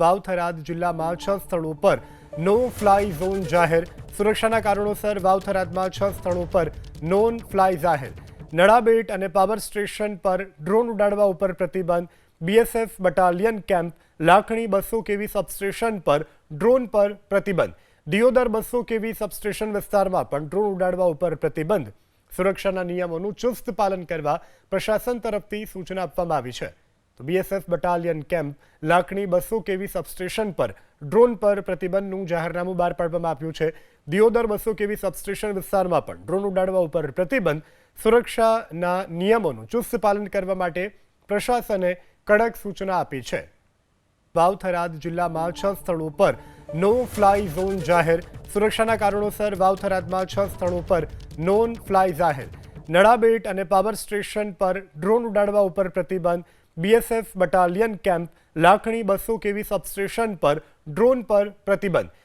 વાવ-થરાદ જિલ્લામાં 6 સ્થળો પર નો ફ્લાય ઝોન જાહેર. સુરક્ષાના કારણોસર વાવ-થરાદમાં 6 સ્થળો પર નોન ફ્લાય જાહેર. નડાબેટ અને પાવર સ્ટેશન પર ડ્રોન ઉડાડવા ઉપર પ્રતિબંધ. બીએસએફ બટાલિયન કેમ્પ લાખણી 200 કેવી સબસ્ટેશન પર ડ્રોન પર પ્રતિબંધ. દિયોદર 200 કેવી સબસ્ટેશન વિસ્તારમાં પણ ડ્રોન ઉડાડવા ઉપર પ્રતિબંધ. સુરક્ષાના નિયમોનું ચુસ્ત પાલન કરવા પ્રશાસન તરફથી સૂચના આપવામાં આવી છે. તો બીએસએફ બટાલિયન કેમ્પ લાખણી 200 કેવી સબસ્ટેશન પર ડ્રોન પર પ્રતિબંધનું જાહેરનામું બહાર પાડવામાં આવ્યું છે. દિયોદર 200 કેવી સબસ્ટેશન વિસ્તારમાં પણ ડ્રોન ઉડાડવા ઉપર પ્રતિબંધ. સુરક્ષાના નિયમોનું ચુસ્ત પાલન કરવા માટે પ્રશાસને કડક સૂચના આપી છે. વાવ-થરાદ જિલ્લામાં 6 સ્થળો પર નો ફ્લાય ઝોન જાહેર. સુરક્ષાના કારણોસર વાવ-થરાદમાં 6 સ્થળો પર નોન ફ્લાય જાહેર. નડાબેટ અને પાવર સ્ટેશન પર ડ્રોન ઉડાડવા ઉપર પ્રતિબંધ. બીએસએફ બટાલિયન કેમ્પ લાખણી 200 કેવી સબસ્ટેશન પર ડ્રોન પર પ્રતિબંધ.